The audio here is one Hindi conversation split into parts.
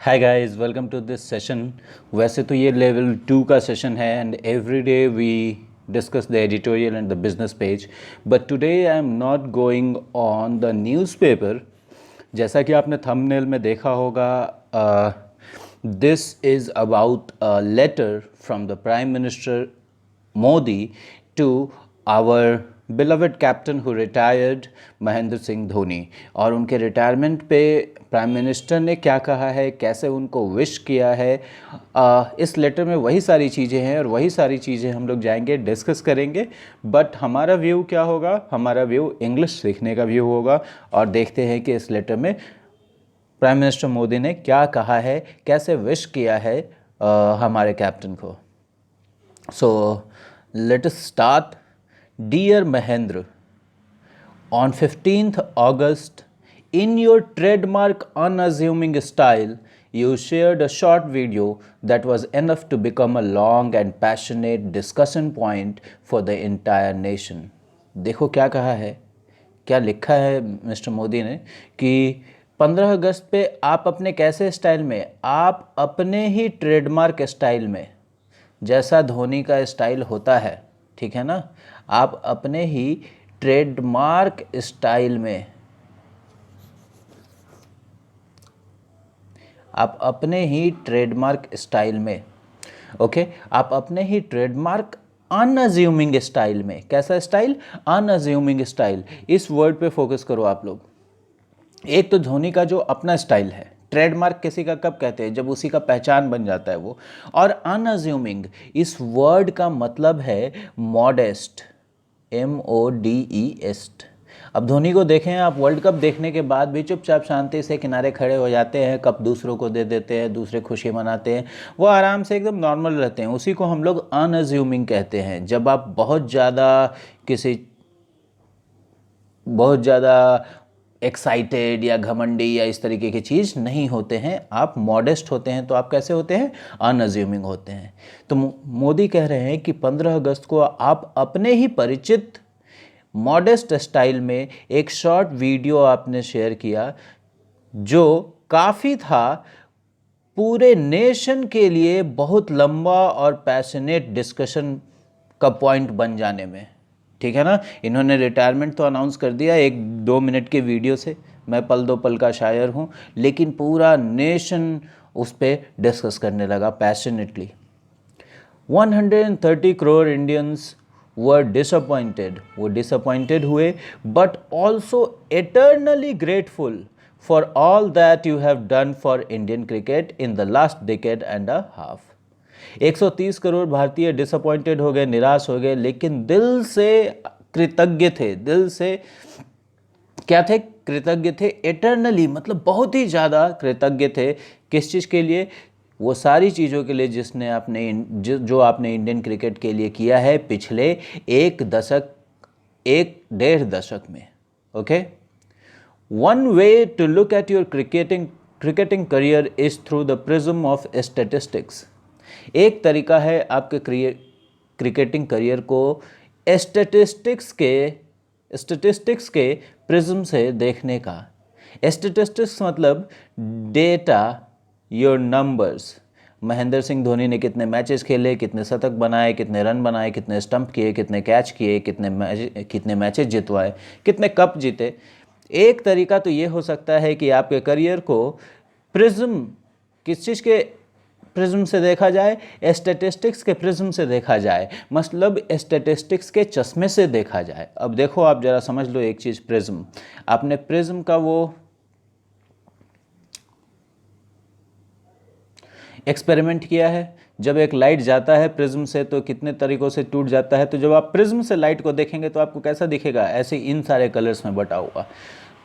Hi guys, welcome to this session. वैसे तो ये लेवल 2 का सेशन है and every day we discuss the editorial and the business page, but today I am not going on the newspaper. जैसा कि आपने थंबनेल में देखा होगा, this is about a letter from the prime minister Modi to our beloved captain who retired, Mahendra Singh Dhoni. और उनके रिटायरमेंट पे प्राइम मिनिस्टर ने क्या कहा है, कैसे उनको विश किया है, इस लेटर में वही सारी चीज़ें हैं और वही सारी चीज़ें हम लोग जाएंगे डिस्कस करेंगे। बट हमारा व्यू क्या होगा? हमारा व्यू इंग्लिश सीखने का व्यू होगा और देखते हैं कि इस लेटर में प्राइम मिनिस्टर मोदी ने क्या कहा है, कैसे विश किया है हमारे कैप्टन को। So let us start. Dear Mahendra, on 15th August, in your trademark unassuming style, you shared a short video that was enough to become a long and passionate discussion point for the entire nation. देखो क्या कहा है, क्या लिखा है मिस्टर मोदी ने कि 15 अगस्त पे आप अपने कैसे स्टाइल में, आप अपने ही ट्रेडमार्क स्टाइल में, जैसा धोनी का स्टाइल होता है, ठीक है ना, आप अपने ही ट्रेडमार्क स्टाइल में, आप अपने ही ट्रेडमार्क स्टाइल में, ओके, आप अपने ही ट्रेडमार्क अनअज्यूमिंग स्टाइल में। कैसा स्टाइल? अनअज्यूमिंग स्टाइल। इस वर्ड पे फोकस करो आप लोग। एक तो धोनी का जो अपना स्टाइल है, ट्रेडमार्क किसी का कब कहते हैं? जब उसी का पहचान बन जाता है वो। और अनअज्यूमिंग, इस वर्ड का मतलब है मॉडेस्ट, MODEST। अब धोनी को देखें आप, वर्ल्ड कप देखने के बाद भी चुपचाप शांति से किनारे खड़े हो जाते हैं, कप दूसरों को दे देते हैं, दूसरे खुशी मनाते हैं, वो आराम से एकदम नॉर्मल रहते हैं। उसी को हम लोग अनअज्यूमिंग कहते हैं। जब आप बहुत ज़्यादा एक्साइटेड या घमंडी या इस तरीके की चीज़ नहीं होते हैं, आप मॉडेस्ट होते हैं, तो आप कैसे होते हैं? अनअज्यूमिंग होते हैं। तो मोदी कह रहे हैं कि 15 अगस्त को आप अपने ही परिचित मॉडेस्ट स्टाइल में एक शॉर्ट वीडियो आपने शेयर किया, जो काफ़ी था पूरे नेशन के लिए बहुत लंबा और पैशनेट डिस्कशन का पॉइंट बन जाने में, ठीक है ना। इन्होंने रिटायरमेंट तो अनाउंस कर दिया 1-2 मिनट के वीडियो से, मैं पल दो पल का शायर हूँ, लेकिन पूरा नेशन उस पर डिस्कस करने लगा passionately. 130 crore Indians were disappointed, वो डिसअपॉइंटेड हुए, but also eternally grateful for all that you have done for Indian cricket in the last decade and a half. 130 crore भारतीय डिसअपॉइंटेड हो गए, निराश हो गए, लेकिन दिल से कृतज्ञ थे। दिल से क्या थे? कृतज्ञ थे। एटर्नली मतलब बहुत ही ज़्यादा कृतज्ञ थे। किस चीज़ के लिए? वो सारी चीज़ों के लिए जिसने आपने जो आपने इंडियन क्रिकेट के लिए किया है पिछले 1-1.5 दशक में। Okay, one way to look at your cricketing career is through the prism of statistics. एक तरीका है आपके क्रिकेटिंग करियर को स्टैटिस्टिक्स के प्रिज्म से देखने का। स्टैटिस्टिक्स मतलब data, your numbers. Mahendra Singh Dhoni ने कितने मैचेस खेले, कितने शतक बनाए, कितने रन बनाए, कितने स्टंप किए, कितने कैच किए, कितने मैचेस जितवाए, कितने कप जीते। एक तरीका तो ये हो सकता है कि आपके करियर को प्रिज्म, किस चीज़ के प्रिज्म से देखा जाए? स्टैटिस्टिक्स के प्रिज्म से देखा जाए, मतलब स्टैटिस्टिक्स के चश्मे से देखा जाए। अब देखो, आप जरा समझ लो एक चीज़। प्रिज्म, आपने प्रिज्म का वो एक्सपेरिमेंट किया है? जब एक लाइट जाता है प्रिज्म से तो कितने तरीक़ों से टूट जाता है, तो जब आप प्रिज्म से लाइट को देखेंगे तो आपको कैसा दिखेगा? ऐसे इन सारे कलर्स में बटा हुआ।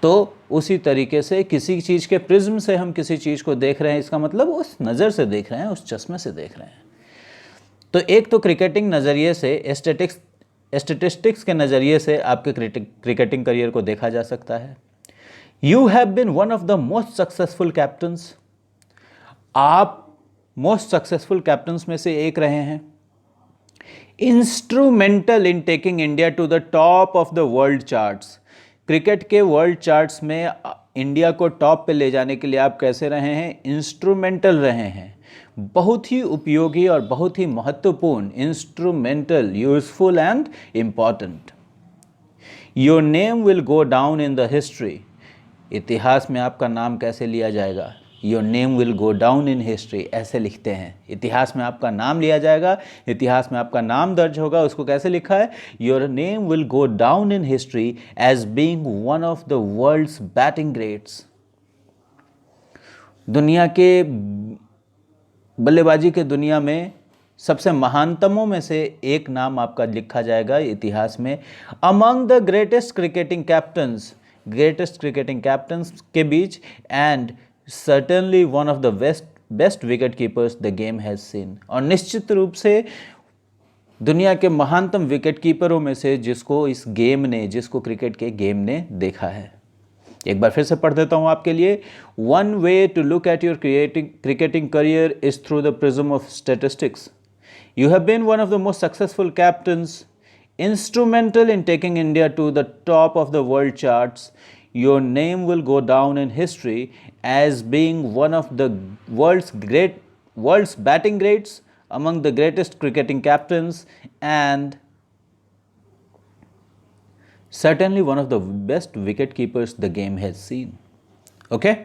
तो उसी तरीके से किसी चीज़ के प्रिज्म से हम किसी चीज़ को देख रहे हैं, इसका मतलब उस नज़र से देख रहे हैं, उस चश्मे से देख रहे हैं। तो एक तो क्रिकेटिंग नज़रिए से, स्टैटिस्टिक्स के नज़रिए से आपके क्रिकेटिंग करियर को देखा जा सकता है। You have been one of the most successful captains, आप मोस्ट सक्सेसफुल कैप्टन्स में से एक रहे हैं। Instrumental in taking India to the top of the world charts, cricket के वर्ल्ड चार्ट्स में इंडिया को टॉप पे ले जाने के लिए आप कैसे रहे हैं, इंस्ट्रूमेंटल रहे हैं, बहुत ही उपयोगी और बहुत ही महत्वपूर्ण, instrumental, useful and important. Your name will go down in the history, इतिहास में आपका नाम कैसे लिया जाएगा, your name will go down in history, ऐसे लिखते हैं, इतिहास में आपका नाम लिया जाएगा, इतिहास में आपका नाम दर्ज होगा। उसको कैसे लिखा है, your name will go down in history as being one of the world's batting greats, दुनिया के बल्लेबाजी के दुनिया में सबसे महानतमों में से एक नाम आपका लिखा जाएगा इतिहास में। Among the greatest cricketing captains के बीच, and certainly one of the best wicket keepers the game has seen, और निश्चित रूप से दुनिया के महानतम विकेट कीपरों में से जिसको क्रिकेट के गेम ने देखा है। एक बार फिर से पढ़ देता हूं आपके लिए। One way to look at your cricketing career is through the prism of statistics. You have been one of the most successful captains, instrumental in taking India to the top of the world charts. Your name will go down in history as being one of the world's batting greats, among the greatest cricketing captains, and certainly one of the best wicket keepers the game has seen. Okay?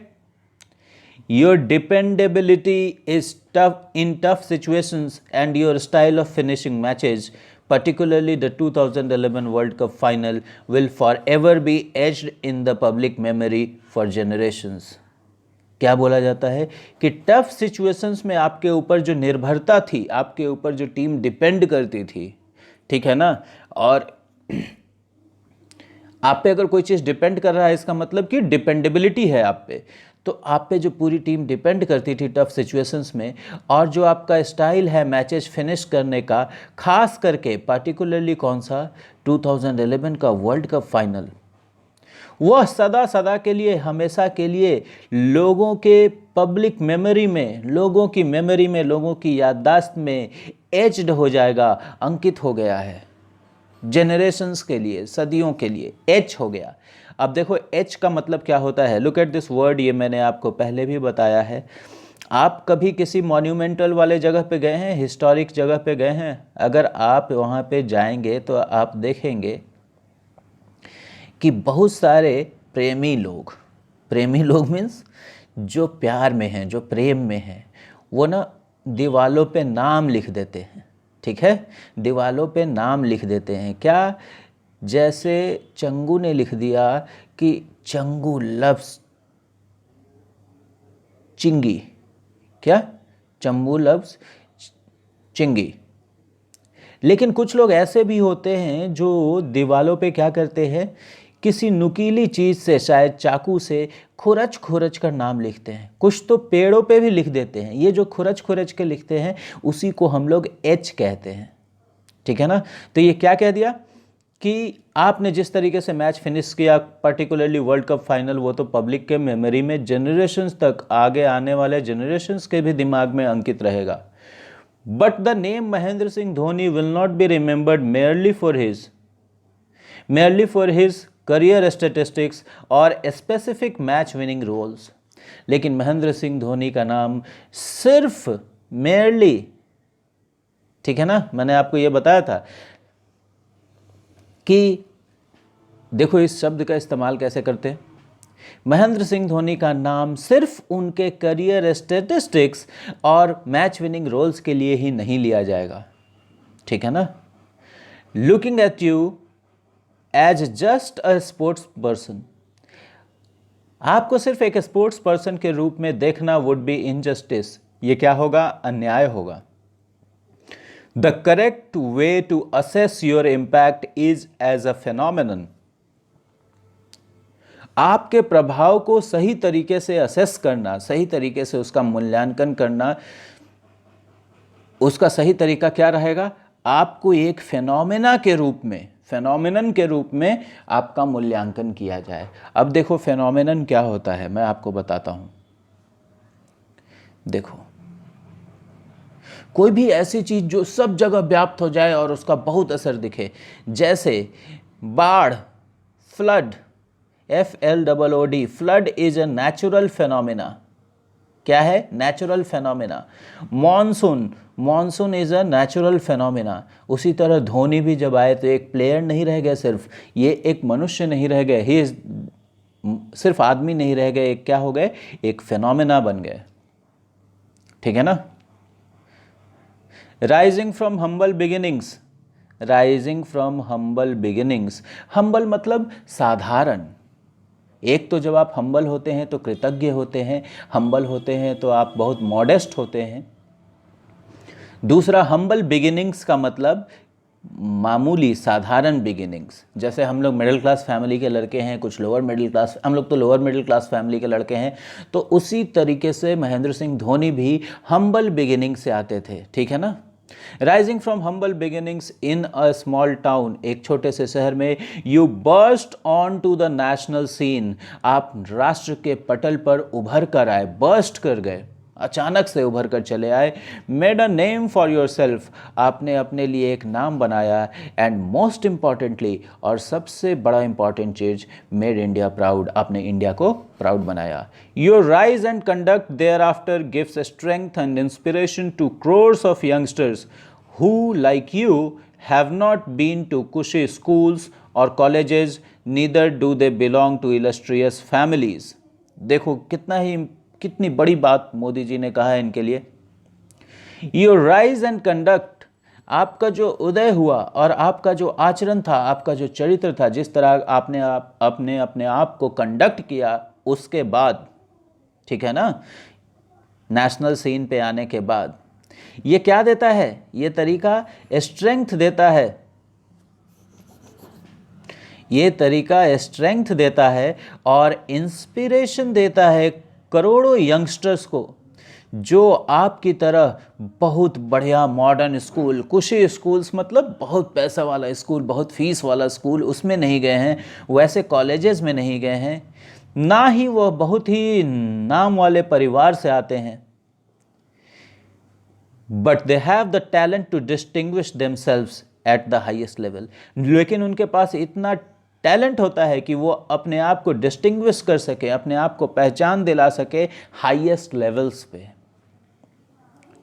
Your dependability is tough in tough situations, and your style of finishing matches, particularly the 2011 World Cup final, will forever be etched in the public memory for generations. क्या बोला जाता है कि टफ सिचुएशंस में आपके ऊपर जो निर्भरता थी, आपके ऊपर जो टीम डिपेंड करती थी, ठीक है ना, और आप पे अगर कोई चीज़ डिपेंड कर रहा है, इसका मतलब कि डिपेंडेबिलिटी है आप पे, तो आप पे जो पूरी टीम डिपेंड करती थी टफ सिचुएशंस में, और जो आपका स्टाइल है मैचेस फिनिश करने का, खास करके पार्टिकुलरली कौन सा, 2011 का वर्ल्ड कप फाइनल, वह सदा सदा के लिए, हमेशा के लिए लोगों के पब्लिक मेमोरी में, लोगों की मेमोरी में, लोगों की याददाश्त में एच्ड हो जाएगा, अंकित हो गया है, जनरेशंस के लिए, सदियों के लिए एच हो गया। अब देखो एच का मतलब क्या होता है, लुक एट दिस वर्ड, ये मैंने आपको पहले भी बताया है। आप कभी किसी मॉन्यूमेंटल वाले जगह पे गए हैं, हिस्टोरिक जगह पे गए हैं? अगर आप वहाँ पे जाएंगे तो आप देखेंगे कि बहुत सारे प्रेमी लोग मीन्स जो प्यार में हैं, जो प्रेम में हैं, वो ना दीवालों पे नाम लिख देते हैं, ठीक है, दीवालों पे नाम लिख देते हैं। क्या? जैसे चंगू ने लिख दिया कि चंगू लव्स चिंगी, क्या? चंगू लव्स चिंगी। लेकिन कुछ लोग ऐसे भी होते हैं जो दीवालों पे क्या करते हैं, किसी नुकीली चीज़ से, शायद चाकू से खुरच कर नाम लिखते हैं। कुछ तो पेड़ों पे भी लिख देते हैं। ये जो खुरच के लिखते हैं उसी को हम लोग एच कहते हैं, ठीक है ना। तो ये क्या कह दिया कि आपने जिस तरीके से मैच फिनिश किया, पर्टिकुलरली वर्ल्ड कप फाइनल, वो तो पब्लिक के मेमोरी में जनरेशंस तक, आगे आने वाले जनरेशंस के भी दिमाग में अंकित रहेगा। But the name Mahendra Singh Dhoni will not be remembered merely for his career statistics और स्पेसिफिक मैच विनिंग रोल्स। लेकिन महेंद्र सिंह धोनी का नाम सिर्फ मेयरली, ठीक है ना, मैंने आपको ये बताया था कि देखो इस शब्द का इस्तेमाल कैसे करते हैं। महेंद्र सिंह धोनी का नाम सिर्फ उनके करियर स्टैटिस्टिक्स और मैच विनिंग रोल्स के लिए ही नहीं लिया जाएगा, ठीक है ना। Looking at you as just a sports person, आपको सिर्फ एक स्पोर्ट्स पर्सन के रूप में देखना वुड बी इनजस्टिस, ये क्या होगा, अन्याय होगा। The correct way to assess your impact is as a phenomenon, आपके प्रभाव को सही तरीके से असेस करना, सही तरीके से उसका मूल्यांकन करना, उसका सही तरीका क्या रहेगा, आपको एक फेनोमेना के रूप में, फेनोमेनन के रूप में आपका मूल्यांकन किया जाए। अब देखो फेनोमेनन क्या होता है, मैं आपको बताता हूं। देखो कोई भी ऐसी चीज जो सब जगह व्याप्त हो जाए और उसका बहुत असर दिखे, जैसे बाढ़, flood, FLOOD, flood is a natural phenomena. क्या है? Natural phenomena. Monsoon, monsoon is a natural phenomena. उसी तरह धोनी भी जब आए तो एक प्लेयर नहीं रह गए, सिर्फ ये एक मनुष्य नहीं रह गए, ही सिर्फ आदमी नहीं रह गए, एक क्या हो गए? एक फेनोमेना बन गए। ठीक है ना? Rising from humble beginnings, rising from humble beginnings. Humble मतलब साधारण। एक तो जब आप हम्बल होते हैं तो कृतज्ञ होते हैं, हम्बल होते हैं तो आप बहुत मॉडेस्ट होते हैं। दूसरा, हम्बल बिगिनिंग्स का मतलब मामूली साधारण बिगिनिंग्स। जैसे हम लोग मिडिल क्लास फैमिली के लड़के हैं, कुछ लोअर मिडिल क्लास, हम लोग तो लोअर मिडिल क्लास फैमिली के लड़के हैं, तो उसी तरीके से महेंद्र सिंह धोनी भी हम्बल बिगिनिंग से आते थे। ठीक है ना? Rising from humble beginnings in a small town, एक छोटे से शहर में, you burst onto the national scene, आप राष्ट्र के पटल पर उभर कर आए, बर्स्ट कर गए, अचानक से उभर कर चले आए। Made a name for your self, आपने अपने लिए एक नाम बनाया। एंड मोस्ट इंपॉर्टेंटली, और सबसे बड़ा इंपॉर्टेंट चीज, मेड इंडिया प्राउड, आपने इंडिया को प्राउड बनाया। Your rise and conduct thereafter gives strength and inspiration to crores of youngsters who like you have not been to cushy schools or colleges, neither do they belong to illustrious families। देखो कितनी बड़ी बात मोदी जी ने कहा है इनके लिए। योर राइज एंड कंडक्ट, आपका जो उदय हुआ और आपका जो आचरण था, आपका जो चरित्र था, जिस तरह आपने अपने आप को कंडक्ट किया उसके बाद, ठीक है ना, नेशनल सीन पे आने के बाद, ये क्या देता है? ये तरीका स्ट्रेंथ देता है, ये तरीका स्ट्रेंथ देता है और इंस्पिरेशन देता है करोड़ों यंगस्टर्स को, जो आपकी तरह बहुत बढ़िया मॉडर्न स्कूल, कुशी स्कूल्स मतलब बहुत पैसा वाला स्कूल, बहुत फीस वाला स्कूल, उसमें नहीं गए हैं, वैसे कॉलेजेस में नहीं गए हैं, ना ही वो बहुत ही नाम वाले परिवार से आते हैं, but they have the talent to distinguish themselves at the highest level. लेकिन उनके पास इतना टैलेंट होता है कि वो अपने आप को डिस्टिंग्विश कर सके, अपने आप को पहचान दिला सके हाईएस्ट लेवल्स पे।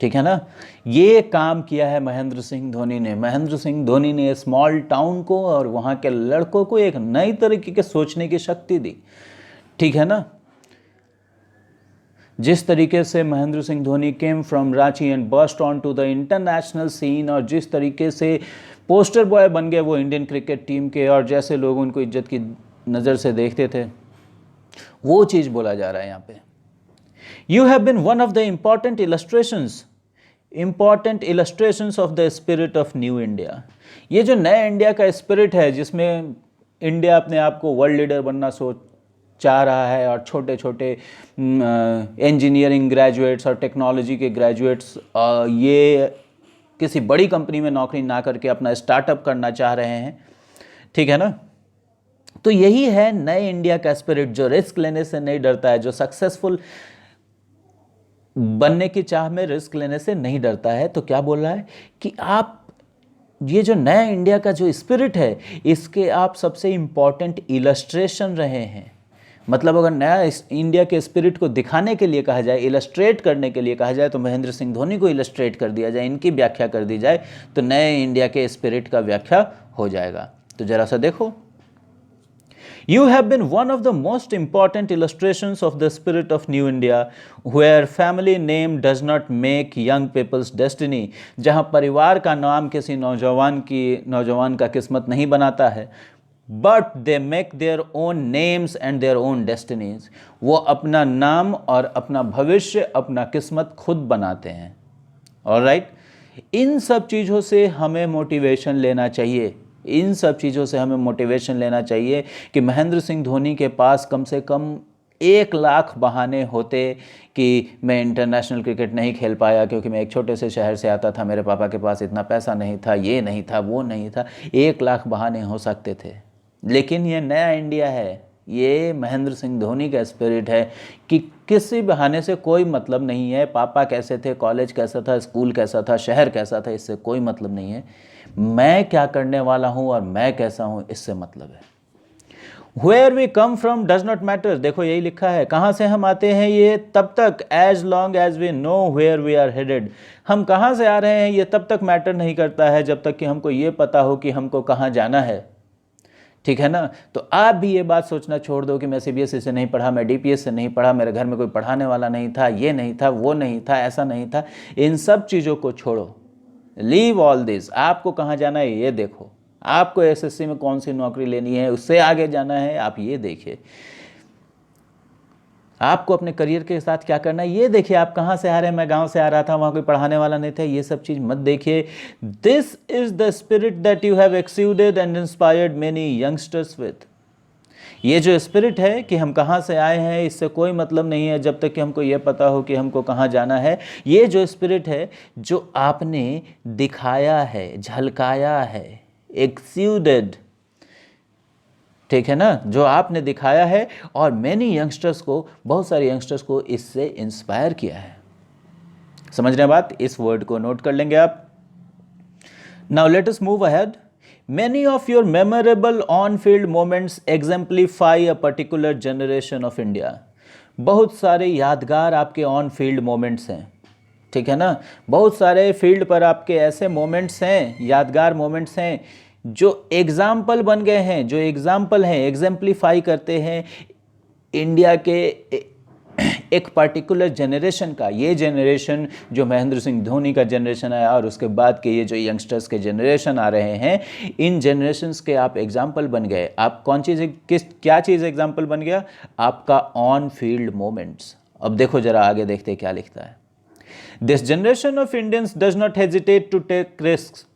ठीक है ना? ये काम किया है महेंद्र सिंह धोनी ने। महेंद्र सिंह धोनी ने स्मॉल टाउन को और वहाँ के लड़कों को एक नई तरीके के सोचने की शक्ति दी। ठीक है ना? जिस तरीके से Mahendra Singh Dhoni came from Ranchi and burst onto the international scene, और जिस तरीके से पोस्टर बॉय बन गए वो इंडियन क्रिकेट टीम के, और जैसे लोग उनको इज्जत की नज़र से देखते थे, वो चीज़ बोला जा रहा है यहाँ पे। You have been one of the important illustrations of the spirit of new India. ये जो नए इंडिया का स्पिरिट है, जिसमें इंडिया अपने आप को वर्ल्ड लीडर बनना चाह रहा है, और छोटे छोटे इंजीनियरिंग ग्रेजुएट्स और टेक्नोलॉजी के ग्रेजुएट्स ये किसी बड़ी कंपनी में नौकरी ना करके अपना स्टार्टअप करना चाह रहे हैं। ठीक है ना? तो यही है नए इंडिया का स्पिरिट, जो रिस्क लेने से नहीं डरता है, जो सक्सेसफुल बनने की चाह में रिस्क लेने से नहीं डरता है। तो क्या बोल रहा है कि आप ये जो नया इंडिया का जो स्पिरिट है, इसके आप सबसे इंपॉर्टेंट इलस्ट्रेशन रहे हैं। मतलब अगर नया इंडिया के स्पिरिट को दिखाने के लिए कहा जाए, इलस्ट्रेट करने के लिए कहा जाए, तो महेंद्र सिंह धोनी को इलस्ट्रेट कर दिया जाए, इनकी व्याख्या कर दी जाए, तो नए इंडिया के स्पिरिट का व्याख्या हो जाएगा। तो जरा सा देखो, You have been one of the most important illustrations of the spirit of New India, where family name does not make young people's destiny। जहाँ परिवार का नाम किसी नौजवान का किस्मत नहीं बनाता है, but they make their own names and their own destinies। वो अपना नाम और अपना भविष्य, अपना किस्मत खुद बनाते हैं। ऑलराइट, इन सब चीज़ों से हमें मोटिवेशन लेना चाहिए, इन सब चीज़ों से हमें मोटिवेशन लेना चाहिए कि महेंद्र सिंह धोनी के पास कम से कम 1 लाख बहाने होते कि मैं इंटरनेशनल क्रिकेट नहीं खेल पाया क्योंकि मैं एक छोटे से शहर से आता था, मेरे पापा के पास इतना पैसा नहीं था, ये नहीं था, वो नहीं था, 1 लाख बहाने हो सकते थे। लेकिन ये नया इंडिया है, ये महेंद्र सिंह धोनी का स्पिरिट है कि किसी बहाने से कोई मतलब नहीं है। पापा कैसे थे, कॉलेज कैसा था, स्कूल कैसा था, शहर कैसा था, इससे कोई मतलब नहीं है। मैं क्या करने वाला हूँ और मैं कैसा हूँ, इससे मतलब है। Where we come from does not matter, देखो यही लिखा है, कहाँ से हम आते हैं ये तब तक, as long as we know where we are headed, हम कहाँ से आ रहे हैं ये तब तक मैटर नहीं करता है जब तक कि हमको ये पता हो कि हमको कहाँ जाना है। ठीक है ना। तो आप भी ये बात सोचना छोड़ दो कि मैं सीबीएसई से नहीं पढ़ा, मैं डीपीएस से नहीं पढ़ा, मेरे घर में कोई पढ़ाने वाला नहीं था, ये नहीं था, वो नहीं था, ऐसा नहीं था। इन सब चीज़ों को छोड़ो, लीव ऑल दिस। आपको कहाँ जाना है ये देखो, आपको एसएससी में कौन सी नौकरी लेनी है, उससे आगे जाना है, आप ये देखिए। आपको अपने करियर के साथ क्या करना है ये देखिए। आप कहाँ से आ रहे हैं, मैं गांव से आ रहा था, वहाँ कोई पढ़ाने वाला नहीं था, ये सब चीज़ मत देखिए। This is the spirit that you have exuded and inspired many youngsters with. ये जो स्पिरिट है कि हम कहाँ से आए हैं इससे कोई मतलब नहीं है जब तक कि हमको ये पता हो कि हमको कहाँ जाना है। ये जो स्पिरिट है जो आपने दिखाया है, झलकाया है, एक्सूडेड, ठीक है ना, जो आपने दिखाया है, और मैनी यंगस्टर्स को, बहुत सारे यंगस्टर्स को इससे इंस्पायर किया है। समझ रहे हैं बात, इस वर्ड को नोट कर लेंगे आप। Now let us move ahead. Many of your memorable on field moments exemplify a particular generation of India. बहुत सारे यादगार आपके ऑन फील्ड मोमेंट्स हैं, ठीक है ना, बहुत सारे फील्ड पर आपके ऐसे मोमेंट्स हैं, यादगार मोमेंट्स हैं जो एग्जाम्पल बन गए हैं, जो एग्जाम्पल हैं, एग्जाम्पलीफाई करते हैं इंडिया के एक पर्टिकुलर जनरेशन का। ये जनरेशन जो महेंद्र सिंह धोनी का जनरेशन है और उसके बाद के ये जो यंगस्टर्स के जनरेशन आ रहे हैं, इन जनरेशन्स के आप एग्जाम्पल बन गए। आप कौन चीज़, क्या चीज़ एग्जाम्पल बन गया? आपका ऑन फील्ड मोमेंट्स। अब देखो जरा आगे देखते क्या लिखता है। This generation of Indians does not hesitate to take risk.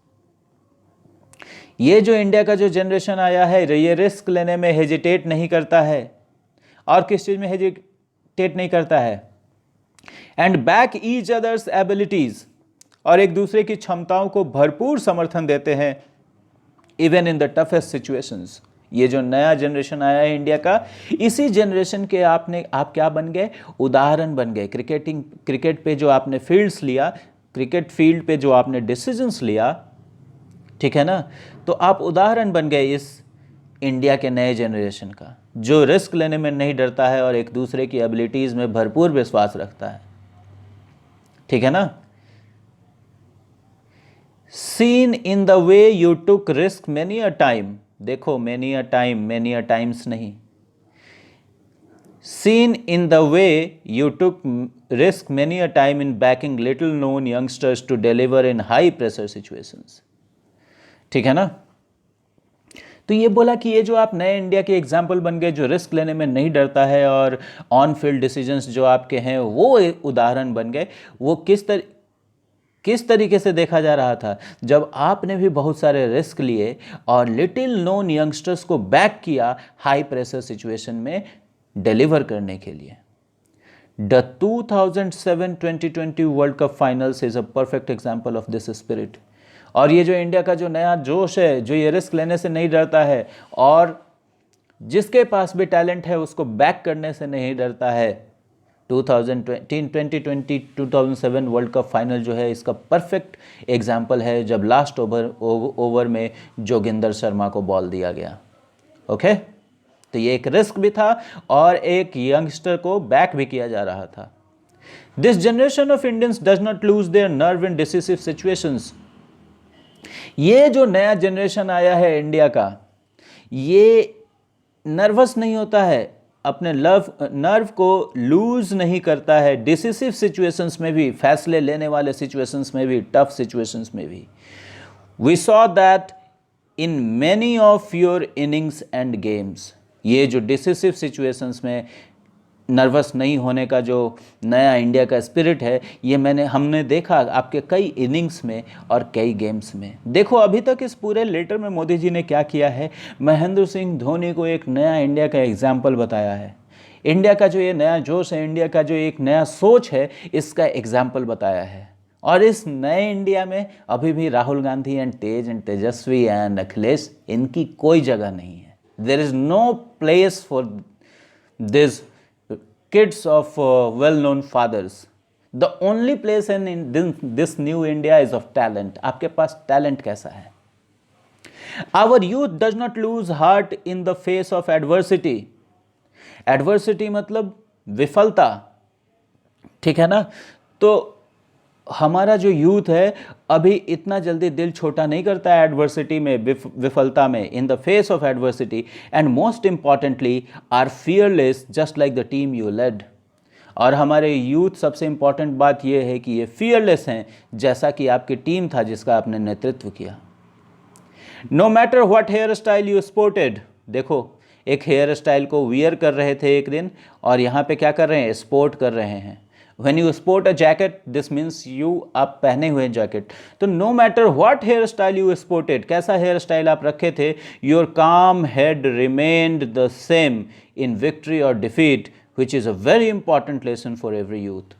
ये जो इंडिया का जो जनरेशन आया है ये रिस्क लेने में हेजिटेट नहीं करता है। और किस चीज़ में हेजिटेट नहीं करता है? And back each others abilities, और एक दूसरे की क्षमताओं को भरपूर समर्थन देते हैं even in the toughest situations. ये जो नया जनरेशन आया है इंडिया का, इसी जनरेशन के आप क्या बन गए? उदाहरण बन गए। क्रिकेट पे जो आपने फील्ड्स लिया, क्रिकेट फील्ड पे जो आपने डिसीजंस लिया, ठीक है ना, तो आप उदाहरण बन गए इस इंडिया के नए जनरेशन का, जो रिस्क लेने में नहीं डरता है और एक दूसरे की एबिलिटीज में भरपूर विश्वास रखता है, ठीक है ना। Seen in the way you took risk many a time, देखो many a time, many a times नहीं, seen in the way you took risk many a time in backing little known youngsters to deliver in high pressure situations, ठीक है ना। तो ये बोला कि ये जो आप नए इंडिया के एग्जाम्पल बन गए, जो रिस्क लेने में नहीं डरता है और ऑन फील्ड डिसीजंस जो आपके हैं वो एक उदाहरण बन गए। वो किस तरीके से देखा जा रहा था? जब आपने भी बहुत सारे रिस्क लिए और लिटिल नोन यंगस्टर्स को बैक किया हाई प्रेशर सिचुएशन में डिलीवर करने के लिए। The 2007-2020 world cup finals is a perfect example of this spirit. और ये जो इंडिया का जो नया जोश है, जो ये रिस्क लेने से नहीं डरता है और जिसके पास भी टैलेंट है उसको बैक करने से नहीं डरता है, 2020-2007 वर्ल्ड कप फाइनल जो है इसका परफेक्ट एग्जाम्पल है, जब लास्ट ओवर में जोगिंदर शर्मा को बॉल दिया गया। ओके, तो ये एक रिस्क भी था और एक यंगस्टर को बैक भी किया जा रहा था। This generation of Indians does not lose their nerve in decisive situations. ये जो नया जनरेशन आया है इंडिया का, ये नर्वस नहीं होता है, अपने नर्व को लूज नहीं करता है डिसिसिव सिचुएशंस में भी, फैसले लेने वाले सिचुएशंस में भी, टफ सिचुएशंस में भी। We saw that in many of your innings and games. ये जो डिसिसिव सिचुएशंस में नर्वस नहीं होने का जो नया इंडिया का स्पिरिट है, ये हमने देखा आपके कई इनिंग्स में और कई गेम्स में। देखो अभी तक इस पूरे लेटर में मोदी जी ने क्या किया है, महेंद्र सिंह धोनी को एक नया इंडिया का एग्जाम्पल बताया है। इंडिया का जो ये नया जोश है, इंडिया का जो एक नया सोच है, इसका एग्जाम्पल बताया है। और इस नए इंडिया में अभी भी राहुल गांधी एंड तेजस्वी एंड अखिलेश, इनकी कोई जगह नहीं है। There is no place for this kids of well-known fathers. The only place in this new India is of talent. आपके पास टैलेंट कैसा है? Our youth does not lose heart in the face of adversity. Adversity मतलब विफलता, ठीक है ना? तो हमारा जो यूथ है अभी इतना जल्दी दिल छोटा नहीं करता है एडवर्सिटी में, विफलता में, in the face of adversity, and most importantly are fearless just like the team you led. और हमारे यूथ सबसे इंपॉर्टेंट बात यह है कि ये फियरलेस हैं जैसा कि आपकी टीम था जिसका आपने नेतृत्व किया। No matter what hairstyle you sported, देखो एक हेयर स्टाइल को वियर कर रहे थे एक दिन, और यहाँ पे क्या कर रहे हैं, स्पोर्ट कर रहे हैं। When you sport a jacket, this means you आप पहने हुए जैकेट। तो no matter what hairstyle you sported, कैसा हेयर स्टाइल आप रखे थे, your calm head remained the same in victory और defeat, which is a very important lesson for every youth.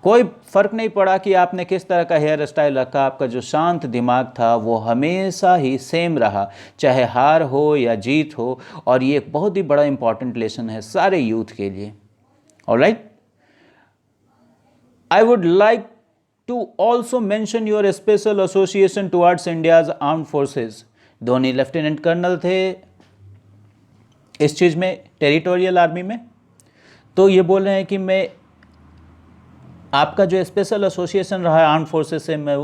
कोई फर्क नहीं पड़ा कि आपने किस तरह का हेयर स्टाइल रखा, आपका जो शांत दिमाग था वो हमेशा ही सेम रहा, चाहे हार हो या जीत हो। और ये एक बहुत ही बड़ा इंपॉर्टेंट लेसन है सारे यूथ के लिए। All right, I would like to also mention your special association towards India's armed forces. Dhoni lieutenant colonel थे इस चीज़ में, टेरिटोरियल आर्मी में। तो ये बोल रहे हैं कि मैं आपका जो स्पेशल एसोसिएशन रहा है आर्म फोर्सेस से, मैं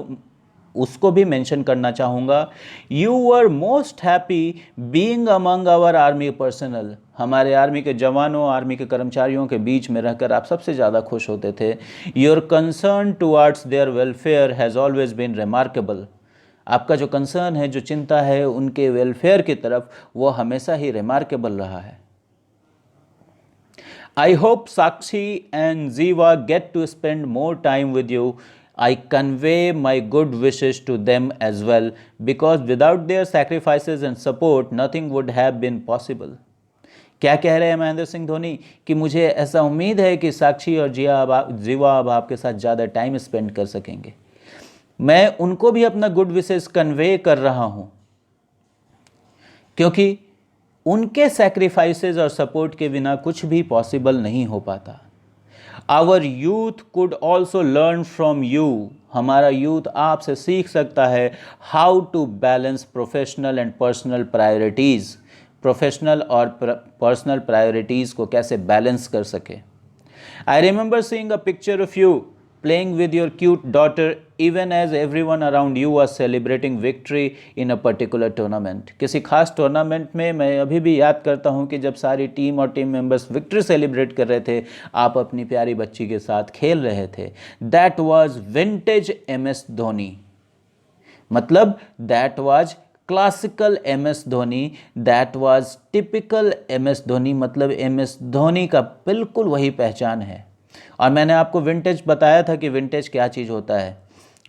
उसको भी मेंशन करना चाहूँगा। You were most happy being among our army personnel, हमारे आर्मी के जवानों, आर्मी के कर्मचारियों के बीच में रहकर आप सबसे ज़्यादा खुश होते थे। Your concern towards their welfare has always been remarkable, आपका जो कंसर्न है, जो चिंता है उनके वेलफेयर की तरफ, वो हमेशा ही रिमार्केबल रहा है। I hope Sakshi and Ziva get to spend more time with you. I convey my good wishes to them as well, because without their sacrifices and support, nothing would have been possible. क्या कह रहे हैं महेंद्र सिंह धोनी कि मुझे ऐसा उम्मीद है कि साक्षी और जीवा अब आपके साथ ज़्यादा टाइम स्पेंड कर सकेंगे। मैं उनको भी अपना गुड विशेस कन्वे कर रहा हूँ, क्योंकि उनके सैक्रिफाइसेस और सपोर्ट के बिना कुछ भी पॉसिबल नहीं हो पाता। Our youth could also learn from you, हमारा यूथ आपसे सीख सकता है how to balance professional and personal priorities, professional और पर्सनल प्रायोरिटीज़ को कैसे बैलेंस कर सके। I remember seeing a picture of you playing with your cute daughter even as everyone around you was celebrating victory in a particular tournament. किसी खास टूर्नामेंट में मैं अभी भी याद करता हूँ कि जब सारी टीम और टीम मेंबर्स विक्ट्री सेलिब्रेट कर रहे थे, आप अपनी प्यारी बच्ची के साथ खेल रहे थे। That was vintage MS Dhoni, मतलब that was classical MS Dhoni, that was typical MS Dhoni, मतलब MS धोनी का बिल्कुल वही पहचान है। और मैंने आपको विंटेज बताया था कि विंटेज क्या चीज़ होता है।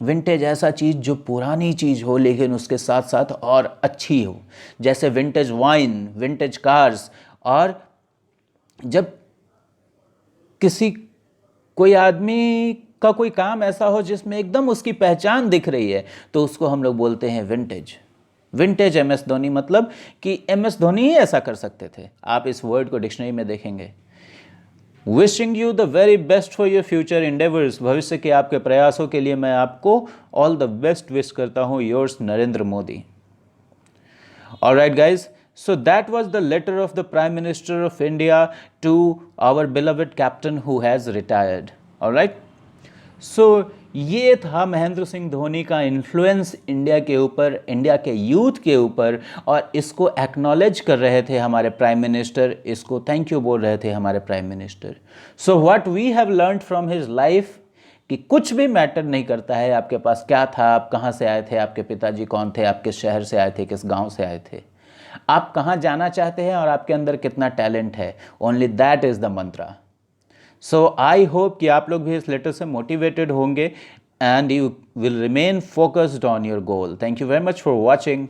विंटेज ऐसा चीज़ जो पुरानी चीज़ हो लेकिन उसके साथ साथ और अच्छी हो, जैसे विंटेज वाइन, विंटेज कार्स। और जब किसी कोई आदमी का कोई काम ऐसा हो जिसमें एकदम उसकी पहचान दिख रही है, तो उसको हम लोग बोलते हैं विंटेज। विंटेज MS धोनी, मतलब कि MS धोनी ही ऐसा कर सकते थे। आप इस वर्ड को डिक्शनरी में देखेंगे। Wishing you the very best for your future endeavours, भविष्य के आपके प्रयासों के लिए मैं आपको ऑल द बेस्ट विश करता हूँ। Yours Narendra Modi. Alright guys, so that was the letter of the Prime Minister of India to our beloved captain who has retired. All right, so ये था महेंद्र सिंह धोनी का इन्फ्लुएंस इंडिया के ऊपर, इंडिया के यूथ के ऊपर, और इसको एक्नॉलेज कर रहे थे हमारे प्राइम मिनिस्टर, इसको थैंक यू बोल रहे थे हमारे prime minister. So what we have learned from his life कि कुछ भी मैटर नहीं करता है आपके पास क्या था, आप कहाँ से आए थे, आपके पिताजी कौन थे, आप किस शहर से आए थे, किस गाँव से आए थे, आप कहाँ जाना चाहते हैं और आपके अंदर कितना टैलेंट है। Only that is the Mantra. So I hope कि आप लोग भी इस लेटर से मोटिवेटेड होंगे and you will remain focused on your goal. Thank you very much for watching.